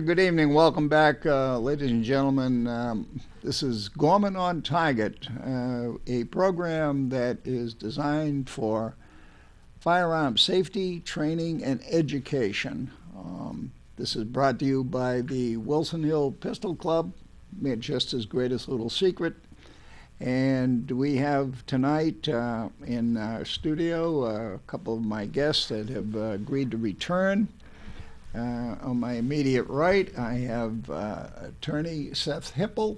Good evening. Welcome back, ladies and gentlemen. This is Gorman on Target, a program that is designed for firearm safety, training, and education. This is brought to you by the Wilson Hill Pistol Club, Manchester's greatest little secret. And we have tonight in our studio a couple of my guests that have agreed to return. On my immediate right, I have attorney Seth Hipple.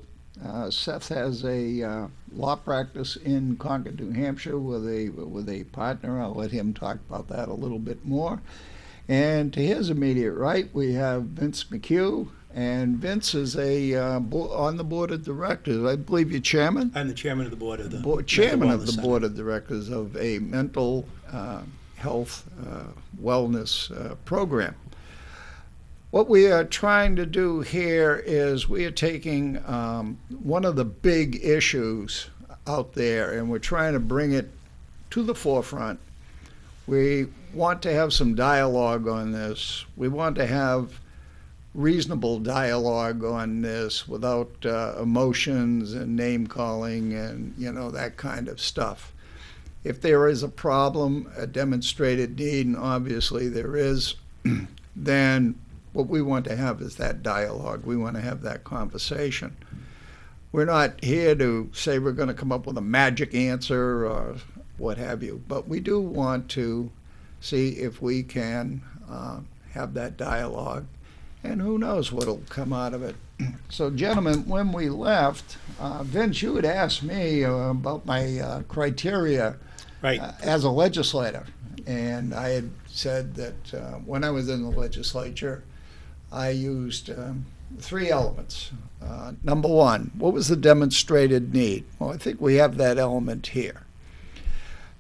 Seth has a law practice in Concord, New Hampshire, with a partner. I'll let him talk about that a little bit more. And to his immediate right, we have Vince McHugh. And Vince is on the board of directors. I believe you're chairman? I'm the chairman of the board of the chairman of the board of directors of a mental health wellness program. What we are trying to do here is we are taking one of the big issues out there and we're trying to bring it to the forefront. We want to have some dialogue on this. We want to have reasonable dialogue on this without emotions and name calling and that kind of stuff. If there is a problem, a demonstrated need, and obviously there is, then what we want to have is that dialogue. We want to have that conversation. We're not here to say we're going to come up with a magic answer or what have you, but we do want to see if we can have that dialogue, and who knows what will come out of it. So, gentlemen, when we left, Vince, you had asked me about my criteria as a legislator, and I had said that when I was in the legislature, I used three elements. Number one, what was the demonstrated need? Well, I think we have that element here.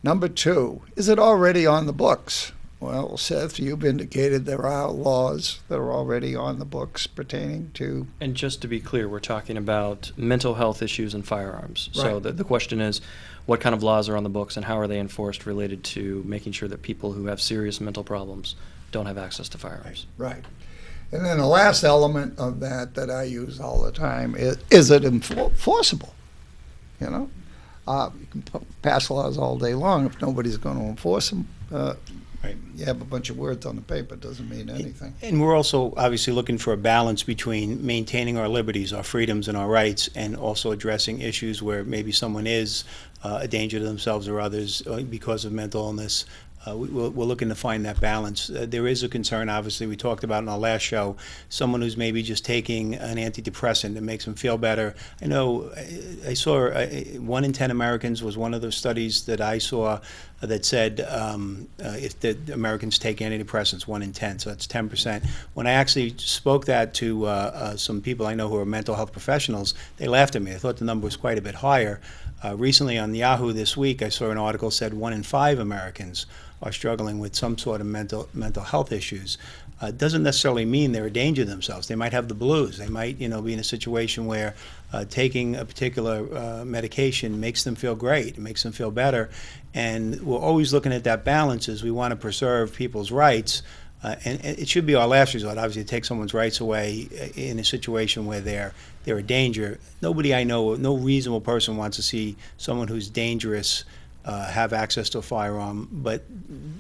Number two, is it already on the books? Well, Seth, you've indicated there are laws that are already on the books pertaining to... And just to be clear, we're talking about mental health issues and firearms. Right. So the question is, what kind of laws are on the books and how are they enforced related to making sure that people who have serious mental problems don't have access to firearms? Right. And then the last element of that I use all the time is it enforceable? You can pass laws all day long if nobody's going to enforce them. You have a bunch of words on the paper, doesn't mean anything. And we're also obviously looking for a balance between maintaining our liberties, our freedoms, and our rights, and also addressing issues where maybe someone is a danger to themselves or others because of mental illness. We're looking to find that balance. There is a concern, obviously, we talked about in our last show, someone who's maybe just taking an antidepressant that makes them feel better. I know I saw 1 in 10 Americans was one of those studies that I saw that said if the Americans take antidepressants, 1 in 10, so that's 10%. When I actually spoke that to some people I know who are mental health professionals, they laughed at me. I thought the number was quite a bit higher. Recently on Yahoo this week, I saw an article said 1 in 5 Americans are struggling with some sort of mental health issues. Doesn't necessarily mean they're a danger to themselves. They might have the blues. They might, be in a situation where taking a particular medication makes them feel great. It makes them feel better. And we're always looking at that balance as we want to preserve people's rights. And it should be our last resort, obviously, to take someone's rights away in a situation where they're a danger. Nobody I know, no reasonable person wants to see someone who's dangerous have access to a firearm, but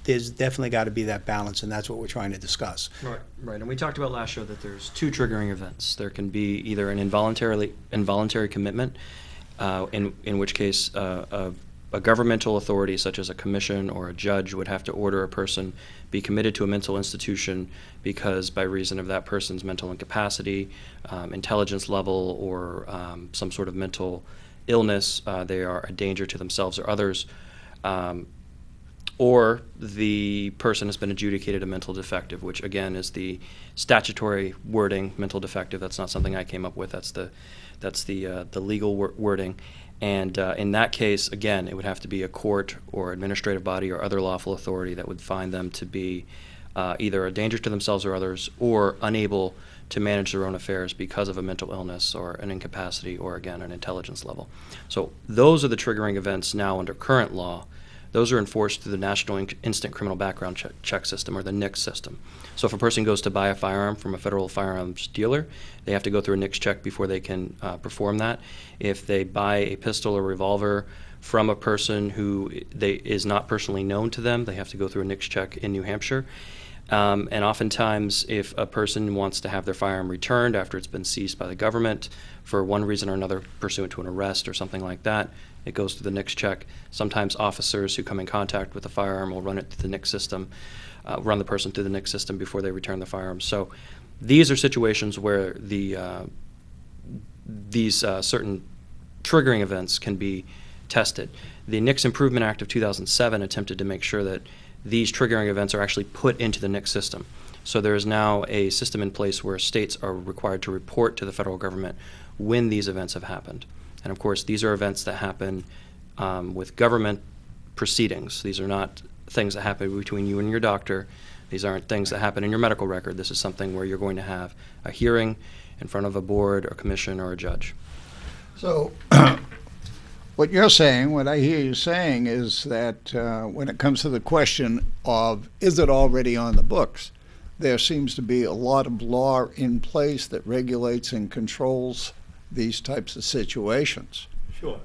there's definitely got to be that balance, and that's what we're trying to discuss. Right. And we talked about last show that there's two triggering events. There can be either an involuntary commitment, in which case a governmental authority such as a commission or a judge would have to order a person be committed to a mental institution because by reason of that person's mental incapacity, intelligence level, or some sort of mental illness, they are a danger to themselves or others, or the person has been adjudicated a mental defective, which again is the statutory wording, mental defective. That's not something I came up with. That's the legal wording. And in that case, again, it would have to be a court or administrative body or other lawful authority that would find them to be either a danger to themselves or others, or unable to manage their own affairs because of a mental illness or an incapacity or, again, an intelligence level. So those are the triggering events now under current law those are enforced through the National Instant Criminal Background Check System, or the NICS system. So if a person goes to buy a firearm from a federal firearms dealer, they have to go through a NICS check before they can perform that. If they buy a pistol or revolver from a person who is not personally known to them, they have to go through a NICS check in New Hampshire. And oftentimes, if a person wants to have their firearm returned after it's been seized by the government for one reason or another, pursuant to an arrest or something like that, it goes through the NICS check. Sometimes officers who come in contact with the firearm will run it through the NICS system, run the person through the NICS system before they return the firearm. So these are situations where these certain triggering events can be tested. The NICS Improvement Act of 2007 attempted to make sure that these triggering events are actually put into the NICS system. So there is now a system in place where states are required to report to the federal government when these events have happened. And of course, these are events that happen with government proceedings. These are not things that happen between you and your doctor. These aren't things that happen in your medical record. This is something where you're going to have a hearing in front of a board or commission or a judge. So what you're saying, what I hear you saying, is that when it comes to the question of is it already on the books, there seems to be a lot of law in place that regulates and controls these types of situations. Sure.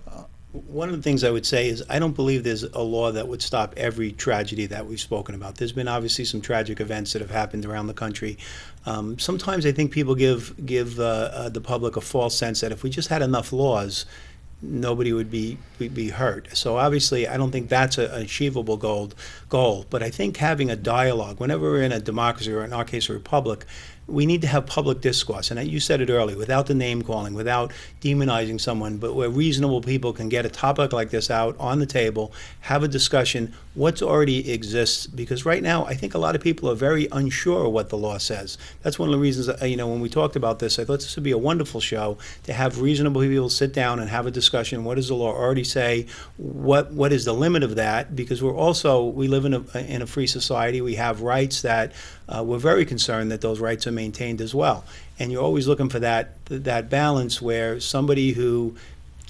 One of the things I would say is I don't believe there's a law that would stop every tragedy that we've spoken about. There's been obviously some tragic events that have happened around the country. Sometimes I think people give the public a false sense that if we just had enough laws, nobody would be hurt. So obviously, I don't think that's an achievable goal. But I think having a dialogue, whenever we're in a democracy, or in our case, a republic, we need to have public discourse. And you said it earlier, without the name calling, without demonizing someone, but where reasonable people can get a topic like this out on the table, have a discussion, what's already exists. Because right now, I think a lot of people are very unsure of what the law says. That's one of the reasons, when we talked about this, I thought this would be a wonderful show to have reasonable people sit down and have a discussion. What does the law already say? What is the limit of that? Because we live in a free society. We have rights that we're very concerned that those rights are maintained as well. And you're always looking for that balance where somebody who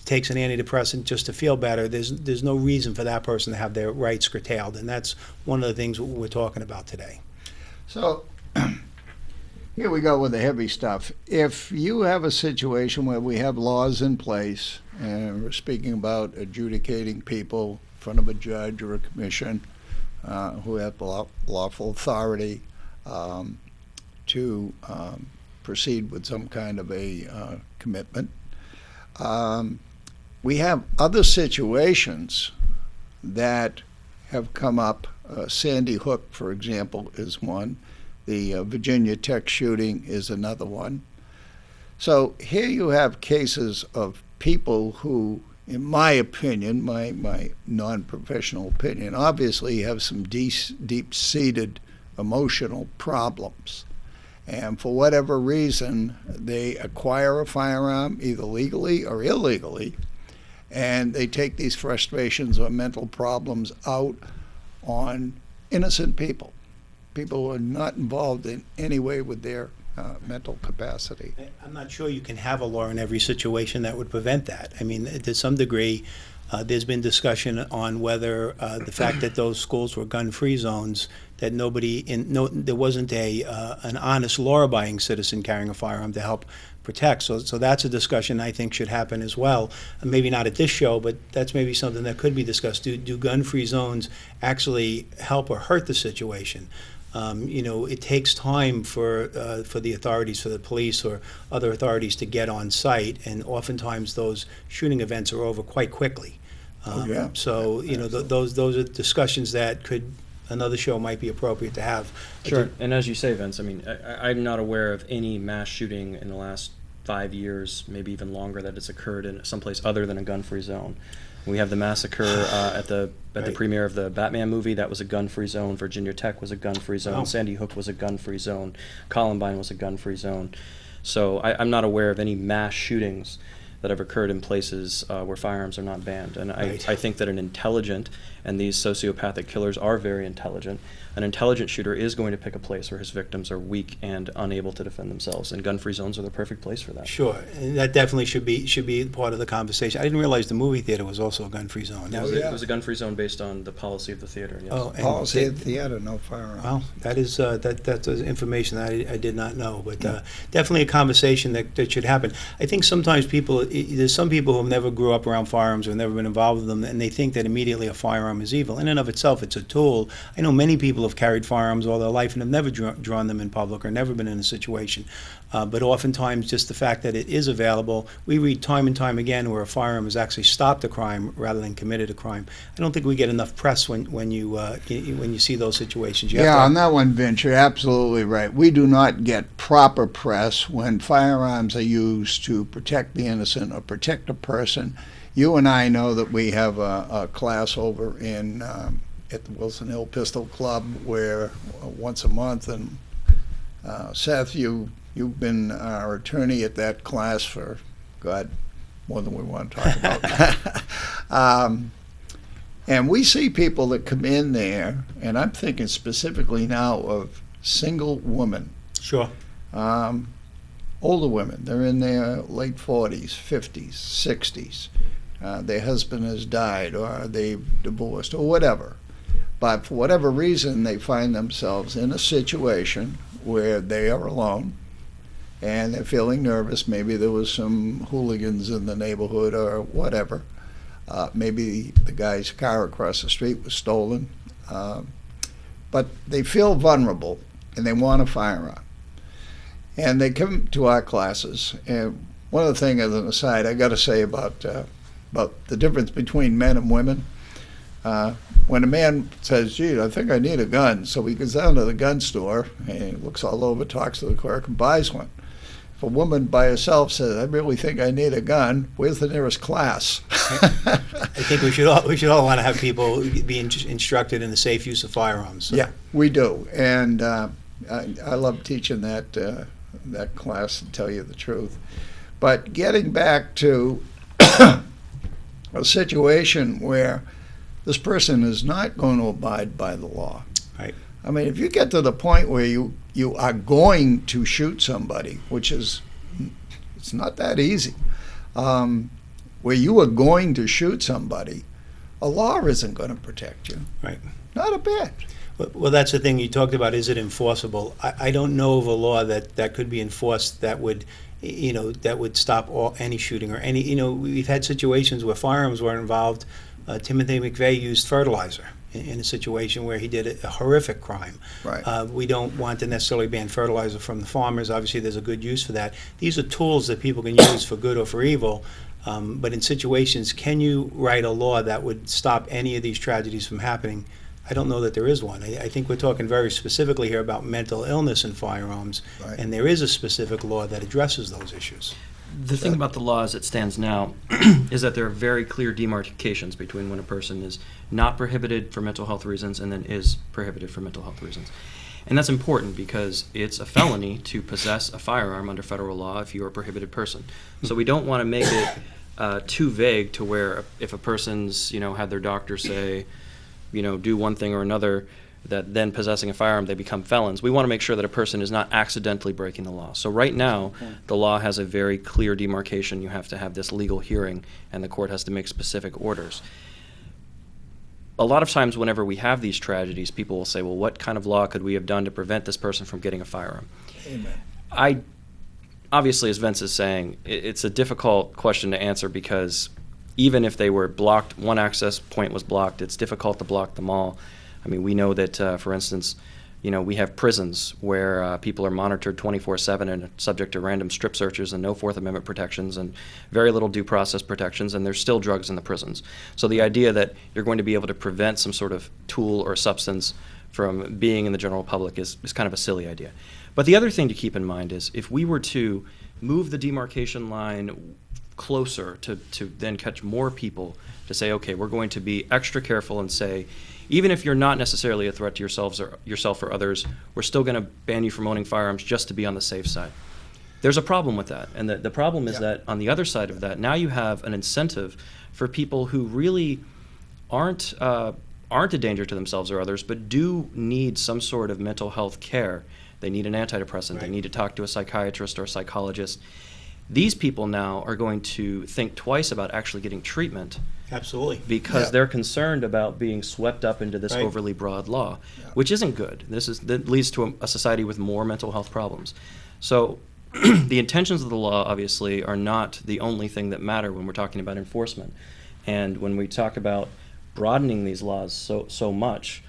takes an antidepressant just to feel better, there's no reason for that person to have their rights curtailed. And that's one of the things we're talking about today. So here we go with the heavy stuff. If you have a situation where we have laws in place, and we're speaking about adjudicating people in front of a judge or a commission who have lawful authority to proceed with some kind of a commitment. We have other situations that have come up. Sandy Hook, for example, is one. The Virginia Tech shooting is another one. So here you have cases of people who, in my opinion, my non-professional opinion, obviously have some deep-seated emotional problems. And for whatever reason, they acquire a firearm, either legally or illegally, and they take these frustrations or mental problems out on innocent people who are not involved in any way with their mental capacity. I'm not sure you can have a law in every situation that would prevent that. I mean, to some degree, there's been discussion on whether the fact that those schools were gun-free zones, that there wasn't an honest law-abiding citizen carrying a firearm to help protect. So that's a discussion I think should happen as well. Maybe not at this show, but that's maybe something that could be discussed. Do gun-free zones actually help or hurt the situation? It takes time for the authorities, for the police or other authorities to get on site, and oftentimes those shooting events are over quite quickly. So those are discussions that another show might be appropriate to have. Sure, and as you say, Vince, I mean, I'm not aware of any mass shooting in the last 5 years, maybe even longer, that has occurred in someplace other than a gun-free zone. We have the massacre at the premiere of the Batman movie. That was a gun-free zone. Virginia Tech was a gun-free zone. Wow. Sandy Hook was a gun-free zone. Columbine was a gun-free zone. So I'm not aware of any mass shootings that have occurred in places where firearms are not banned. And Right. I think that an intelligent, and these sociopathic killers are very intelligent, an intelligent shooter is going to pick a place where his victims are weak and unable to defend themselves, and gun-free zones are the perfect place for that. Sure, and that definitely should be part of the conversation. I didn't realize the movie theater was also a gun-free zone. It was a gun-free zone based on the policy of the theater, yes. Oh, and Policy of the theater, no firearms. Well, that is that's information that I did not know, but definitely a conversation that should happen. I think sometimes there's some people who never grew up around firearms or have never been involved with them, and they think that immediately a firearm is evil. In and of itself, it's a tool. I know many people have carried firearms all their life and have never drawn them in public or never been in a situation. But oftentimes, just the fact that it is available, we read time and time again where a firearm has actually stopped a crime rather than committed a crime. I don't think we get enough press when you see those situations. Yeah, on that one, Vince, you're absolutely right. We do not get proper press when firearms are used to protect the innocent or protect a person. You and I know that we have a class over in at the Wilson Hill Pistol Club where once a month, and Seth, you've been our attorney at that class for, God, more than we want to talk about. And we see people that come in there, and I'm thinking specifically now of single women. Sure. Older women, they're in their late 40s, 50s, 60s. Their husband has died, or they've divorced, or whatever. But for whatever reason, they find themselves in a situation where they are alone, and they're feeling nervous. Maybe there was some hooligans in the neighborhood or whatever. Maybe the guy's car across the street was stolen. But they feel vulnerable, and they want a firearm. And they come to our classes. And one of the things, as an aside, I got to say about the difference between men and women. When a man says, gee, I think I need a gun, so he goes down to the gun store and looks all over, talks to the clerk, and buys one. If a woman by herself says, I really think I need a gun, where's the nearest class? I think we should all want to have people be instructed in the safe use of firearms. So. Yeah, we do. And I love teaching that class, to tell you the truth. But getting back to a situation where this person is not going to abide by the law. Right. I mean, if you get to the point where you are going to shoot somebody, which is, it's not that easy, where you are going to shoot somebody, a law isn't going to protect you. Right. Not a bit. Well, that's the thing you talked about. Is it enforceable? I don't know of a law that could be enforced that would stop any shooting or any. We've had situations where firearms were involved. Timothy McVeigh used fertilizer in a situation where he did a horrific crime. Right. We don't want to necessarily ban fertilizer from the farmers. Obviously, there's a good use for that. These are tools that people can use for good or for evil. But in situations, can you write a law that would stop any of these tragedies from happening? I don't know that there is one. I think we're talking very specifically here about mental illness in firearms, Right. and there is a specific law that addresses those issues. The thing about the law as it stands now is that there are very clear demarcations between when a person is not prohibited for mental health reasons and then is prohibited for mental health reasons. And that's important because it's a felony to possess a firearm under federal law if you're a prohibited person. So we don't want to make it too vague to where if a person's, had their doctor say, do one thing or another, that then possessing a firearm, they become felons. We want to make sure that a person is not accidentally breaking the law. So right now, the law has a very clear demarcation. You have to have this legal hearing, and the court has to make specific orders. A lot of times whenever we have these tragedies, people will say, well, what kind of law could we have done to prevent this person from getting a firearm? Amen. Obviously, as Vince is saying, it's a difficult question to answer because even if they were blocked, one access point was blocked, it's difficult to block them all. I mean, we know that, for instance, we have prisons where people are monitored 24/7 and subject to random strip searches and no Fourth Amendment protections and very little due process protections, and there's still drugs in the prisons. So the idea that you're going to be able to prevent some sort of tool or substance from being in the general public is kind of a silly idea. But the other thing to keep in mind is if we were to move the demarcation line closer to then catch more people to say, okay, we're going to be extra careful and say, even if you're not necessarily a threat to yourself or others, we're still going to ban you from owning firearms just to be on the safe side. There's a problem with that, and the problem is Yeah. that on the other side of that, now you have an incentive for people who really aren't a danger to themselves or others, but do need some sort of mental health care. They need an antidepressant. They Right. need to talk to a psychiatrist or a psychologist. These people now are going to think twice about actually getting treatment Absolutely. because Yeah. they're concerned about being swept up into this Right. overly broad law, Yeah. which isn't good. That leads to a society with more mental health problems. So the intentions of the law, obviously, are not the only thing that matter when we're talking about enforcement. And when we talk about broadening these laws so much,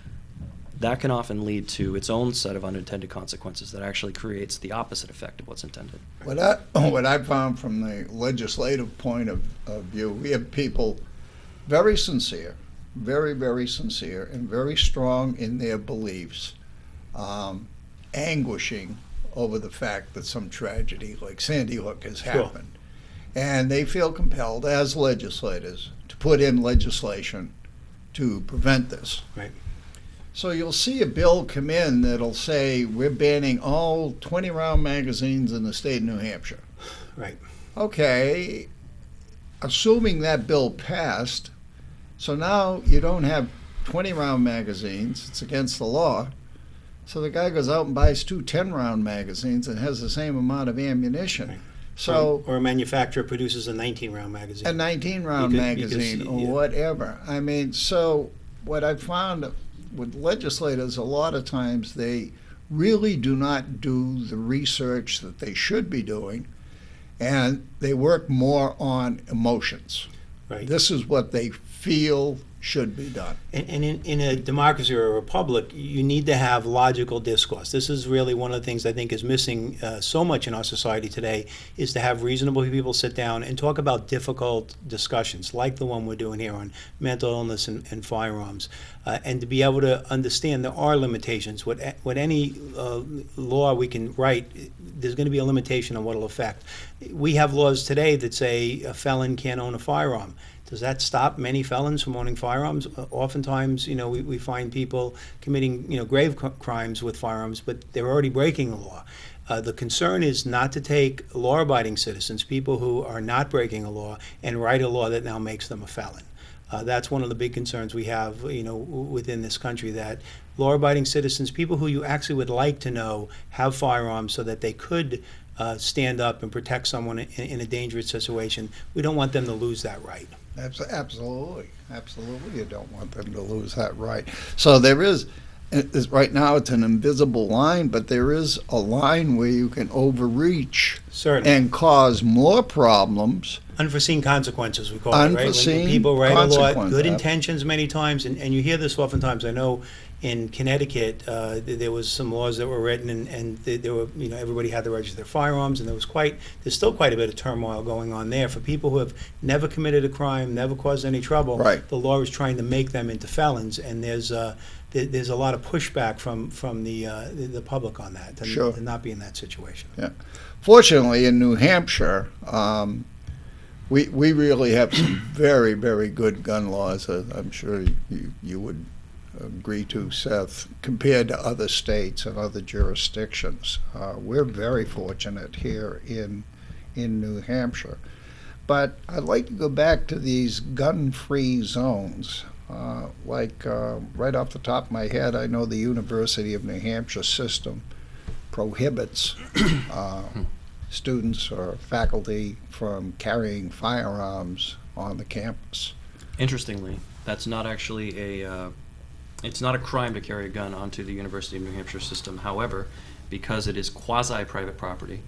that can often lead to its own set of unintended consequences that actually creates the opposite effect of what's intended. What I found from the legislative point of view, we have people very sincere, very, very sincere, and very strong in their beliefs, anguishing over the fact that some tragedy like Sandy Hook has Sure. happened. And they feel compelled, as legislators, to put in legislation to prevent this. Right. So you'll see a bill come in that'll say we're banning all 20-round magazines in the state of New Hampshire. Right. Okay, assuming that bill passed, so now you don't have 20-round magazines, it's against the law. So the guy goes out and buys two 10-round magazines and has the same amount of ammunition. Right. So or a manufacturer produces a 19-round magazine. a 19-round You could- magazine because, or yeah. whatever. I mean, so what I've found with legislators, a lot of times they really do not do the research that they should be doing, and they work more on emotions. Right. This is what they feel should be done. And in a democracy or a republic, you need to have logical discourse. This is really one of the things I think is missing so much in our society today, is to have reasonable people sit down and talk about difficult discussions, like the one we're doing here on mental illness and firearms, and to be able to understand there are limitations. What any law we can write, there's going to be a limitation on what it'll affect. We have laws today that say a felon can't own a firearm. Does that stop many felons from owning firearms? Oftentimes, we find people committing, grave crimes with firearms, but they're already breaking the law. The concern is not to take law-abiding citizens, people who are not breaking a law, and write a law that now makes them a felon. That's one of the big concerns we have, within this country, that law-abiding citizens, people who you actually would like to know, have firearms so that they could stand up and protect someone in a dangerous situation. We don't want them to lose that right. Absolutely. You don't want them to lose that right. So there is, right now it's an invisible line, but there is a line where you can overreach Certainly. and cause more problems. Unforeseen consequences, we call it, right? When Unforeseen people write a law, consequence. good intentions many times, and you hear this oftentimes. I know in Connecticut, there was some laws that were written, and there were, everybody had to register their firearms, and there's still quite a bit of turmoil going on there for people who have never committed a crime, never caused any trouble. Right. The law is trying to make them into felons, and there's a lot of pushback from the public on that, Sure. to not be in that situation. Yeah. Fortunately, in New Hampshire, we really have some very, very good gun laws. I'm sure you would agree to, Seth, compared to other states and other jurisdictions. We're very fortunate here in New Hampshire. But I'd like to go back to these gun-free zones. Right off the top of my head, I know the University of New Hampshire system prohibits students or faculty from carrying firearms on the campus. Interestingly, that's not actually it's not a crime to carry a gun onto the University of New Hampshire system. However, because it is quasi-private property,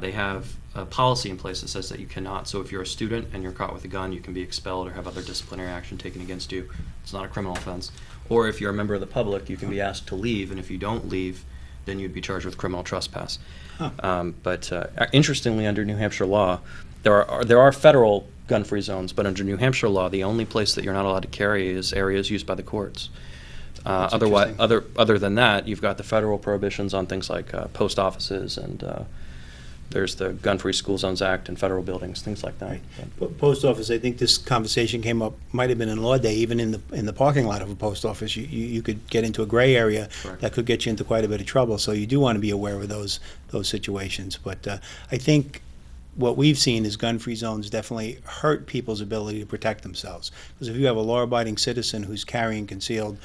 they have a policy in place that says that you cannot. So if you're a student and you're caught with a gun, you can be expelled or have other disciplinary action taken against you. It's not a criminal offense. Or if you're a member of the public, you can be asked to leave, and if you don't leave, then you'd be charged with criminal trespass. But interestingly, under New Hampshire law, there are federal gun-free zones, but under New Hampshire law, the only place that you're not allowed to carry is areas used by the courts. Otherwise, other than that, you've got the federal prohibitions on things like post offices and there's the Gun-Free School Zones Act and federal buildings, things like that. Post office, I think this conversation came up, might have been in Law Day, even in the parking lot of a post office, you could get into a gray area Correct. that could get you into quite a bit of trouble, so you do want to be aware of those situations. But I think what we've seen is gun-free zones definitely hurt people's ability to protect themselves. Because if you have a law-abiding citizen who's carrying concealed,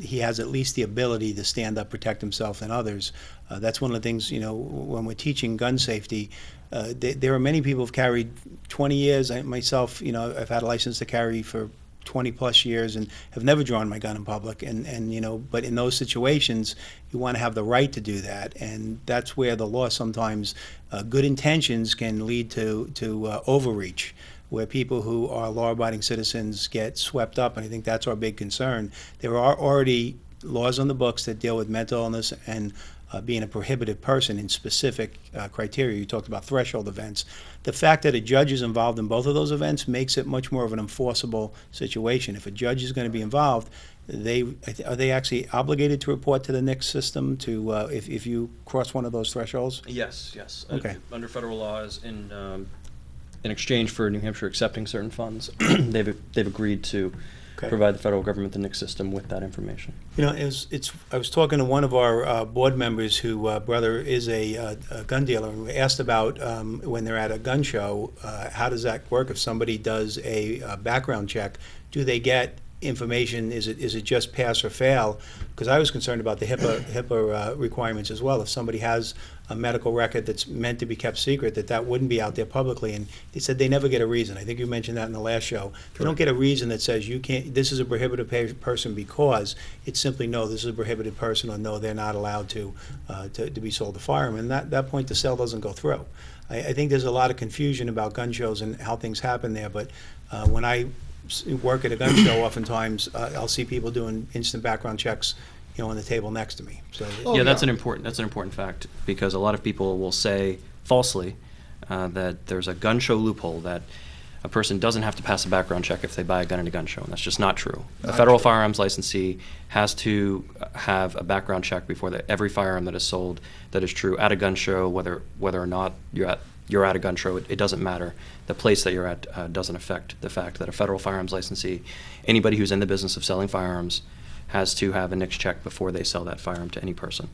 he has at least the ability to stand up, protect himself and others. That's one of the things, when we're teaching gun safety, there are many people who've carried 20 years. Myself, I've had a license to carry for 20 plus years and have never drawn my gun in public, but in those situations you want to have the right to do that, and that's where the law sometimes, good intentions can lead to overreach, where people who are law-abiding citizens get swept up, and I think that's our big concern. There are already laws on the books that deal with mental illness and being a prohibited person in specific criteria. You talked about threshold events. The fact that a judge is involved in both of those events makes it much more of an enforceable situation. If a judge is going to be involved, are they actually obligated to report to the NICS system if you cross one of those thresholds? Yes. Okay. Under federal laws, in exchange for New Hampshire accepting certain funds, they've agreed to provide the federal government, the NICS system, with that information. I was talking to one of our board members who brother is a gun dealer, and we asked about when they're at a gun show, how does that work? If somebody does a background check, do they get information? Is it just pass or fail? Because I was concerned about the HIPAA requirements as well. If somebody has a medical record that's meant to be kept secret, that wouldn't be out there publicly. And they said they never get a reason. I think you mentioned that in the last show. They don't get a reason that says you can't. This is a prohibited person because it's simply no. This is a prohibited person, or no, they're not allowed to be sold a firearm. And that point, the sale doesn't go through. I think there's a lot of confusion about gun shows and how things happen there. But when I work at a gun show, oftentimes I'll see people doing instant background checks, on the table next to me. So That's an important fact, because a lot of people will say falsely that there's a gun show loophole, that a person doesn't have to pass a background check if they buy a gun at a gun show, and that's just not true. A federal firearms licensee has to have a background check before every firearm that is sold that is true at a gun show, whether or not you're at a gun show. It doesn't matter. The place that you're at doesn't affect the fact that a federal firearms licensee, anybody who's in the business of selling firearms, has to have a NICS check before they sell that firearm to any person.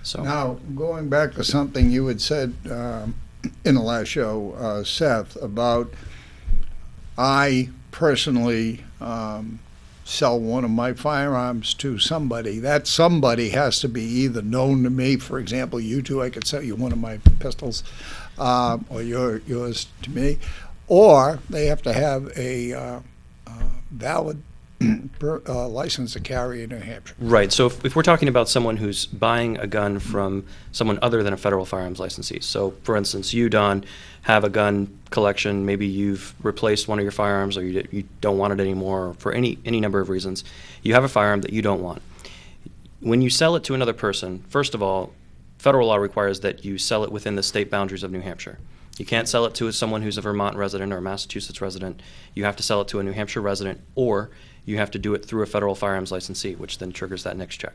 So now, going back to something you had said in the last show, Seth, about I personally sell one of my firearms to somebody. That somebody has to be either known to me. For example, you two, I could sell you one of my pistols, or yours to me, or they have to have a valid license to carry in New Hampshire. Right. So if we're talking about someone who's buying a gun from someone other than a federal firearms licensee, so for instance, you, Don, have a gun collection. Maybe you've replaced one of your firearms, or you don't want it anymore for any number of reasons. You have a firearm that you don't want. When you sell it to another person, first of all, federal law requires that you sell it within the state boundaries of New Hampshire. You can't sell it to someone who's a Vermont resident or a Massachusetts resident. You have to sell it to a New Hampshire resident, or you have to do it through a federal firearms licensee, which then triggers that NICS check.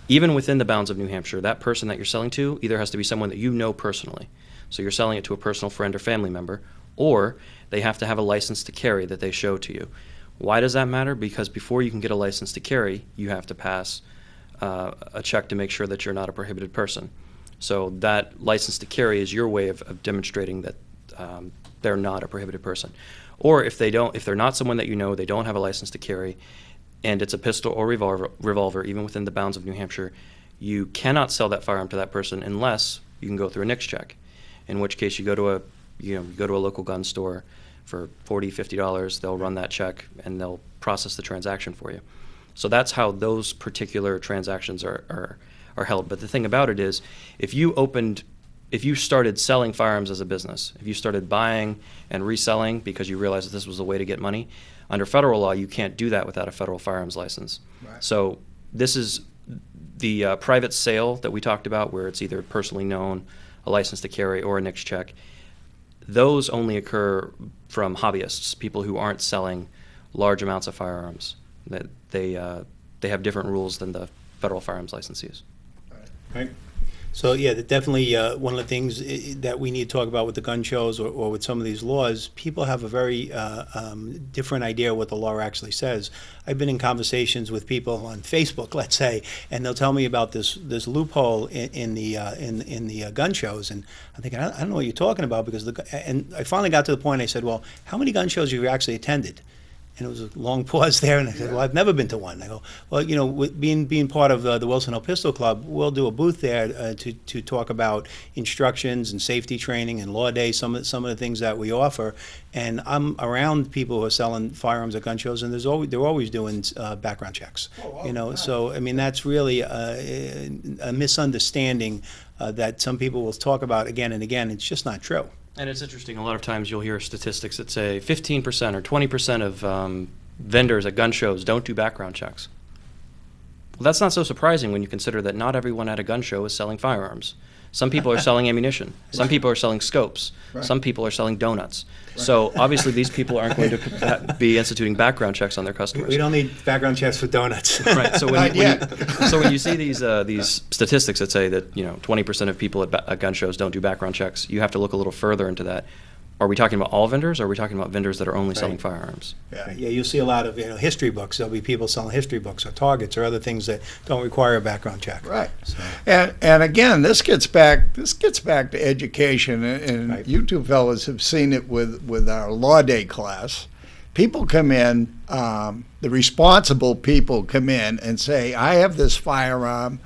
Even within the bounds of New Hampshire, that person that you're selling to either has to be someone that you know personally, so you're selling it to a personal friend or family member, or they have to have a license to carry that they show to you. Why does that matter? Because before you can get a license to carry, you have to pass a check to make sure that you're not a prohibited person. So that license to carry is your way of demonstrating that they're not a prohibited person. Or if they're not someone that you know, they don't have a license to carry, and it's a pistol or revolver, even within the bounds of New Hampshire, you cannot sell that firearm to that person unless you can go through a NICS check. In which case, you go to a local gun store for $40, $50. They'll run that check and they'll process the transaction for you. So that's how those particular transactions are held. But the thing about it is, if you started selling firearms as a business, if you started buying and reselling because you realized that this was a way to get money, under federal law, you can't do that without a federal firearms license. Right. So this is the private sale that we talked about, where it's either personally known, a license to carry, or a NICS check. Those only occur from hobbyists, people who aren't selling large amounts of firearms. That they have different rules than the federal firearms licensees. Right. So, yeah, definitely one of the things that we need to talk about with the gun shows or with some of these laws, people have a very different idea of what the law actually says. I've been in conversations with people on Facebook, let's say, and they'll tell me about this loophole in the gun shows, and I'm thinking, I don't know what you're talking about, because and I finally got to the point. I said, well, how many gun shows have you actually attended? And it was a long pause there, and I said, well, I've never been to one. I go, well, being part of the Wilson Hill Pistol Club, we'll do a booth there to talk about instructions and safety training and law day, some of the things that we offer. And I'm around people who are selling firearms at gun shows, and they're always doing background checks. So I mean, that's really a misunderstanding that some people will talk about again and again. It's just not true. And it's interesting, a lot of times you'll hear statistics that say 15% or 20% of vendors at gun shows don't do background checks. Well, that's not so surprising when you consider that not everyone at a gun show is selling firearms. Some people are selling ammunition. Some people are selling scopes. Right. Some people are selling donuts. So obviously these people aren't going to be instituting background checks on their customers. We don't need background checks for donuts. Right. So Not yet. when you see these statistics that say that 20% of people at gun shows don't do background checks, you have to look a little further into that. Are we talking about all vendors, or are we talking about vendors that are only selling firearms? Yeah, you'll see a lot of history books. There'll be people selling history books or targets or other things that don't require a background check. Right. So, And again, this gets back to education, and Right. you two fellas have seen it with our law day class. People come in, the responsible people come in and say, I have this firearm.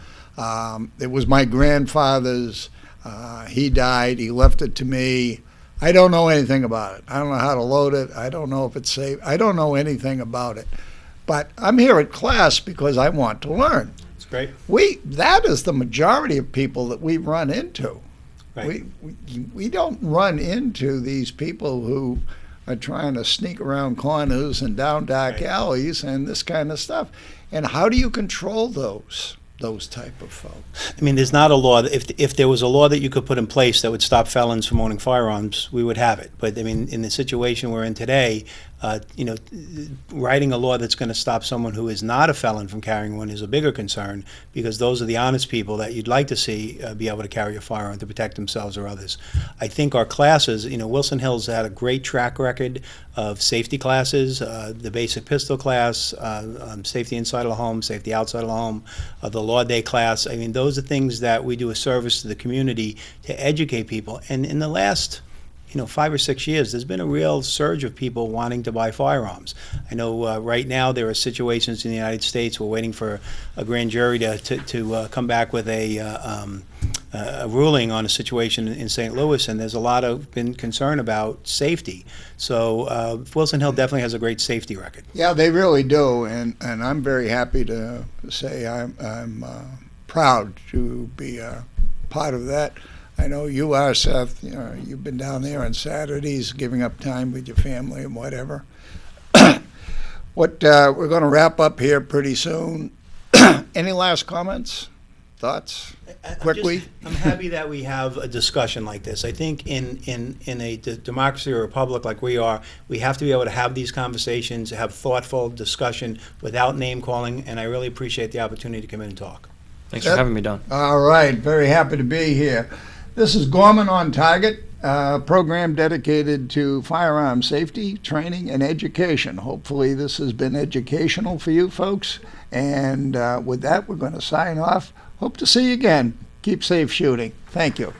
It was my grandfather's. He died. He left it to me. I don't know anything about it. I don't know how to load it. I don't know if it's safe. I don't know anything about it. But I'm here at class because I want to learn. it's great. That is the majority of people that we run into. Right. We don't run into these people who are trying to sneak around corners and down dark Right. alleys and this kind of stuff. And how do you control those type of folks? I mean, there's not a law. If there was a law that you could put in place that would stop felons from owning firearms, we would have it. But I mean, in the situation we're in today, writing a law that's going to stop someone who is not a felon from carrying one is a bigger concern, because those are the honest people that you'd like to see be able to carry a firearm to protect themselves or others. I think our classes, Wilson Hill's had a great track record of safety classes, the basic pistol class, safety inside of the home, safety outside of the home, the law day class. I mean, those are things that we do a service to the community to educate people. And in the last 5 or 6 years, there's been a real surge of people wanting to buy firearms. I know right now there are situations in the United States, we're waiting for a grand jury to come back with a ruling on a situation in St. Louis, and there's a lot of been concern about safety. So Wilson Hill definitely has a great safety record. Yeah, they really do, and I'm very happy to say I'm proud to be a part of that. I know you are, Seth. You've been down there on Saturdays, giving up time with your family and whatever. We're going to wrap up here pretty soon. Any last comments, thoughts, quickly? I'm happy that we have a discussion like this. I think in a democracy or republic like we are, we have to be able to have these conversations, have thoughtful discussion without name calling, and I really appreciate the opportunity to come in and talk. Thanks for having me, Don. All right, very happy to be here. This is Gorman on Target, a program dedicated to firearm safety, training, and education. Hopefully this has been educational for you folks. And with that, we're going to sign off. Hope to see you again. Keep safe shooting. Thank you.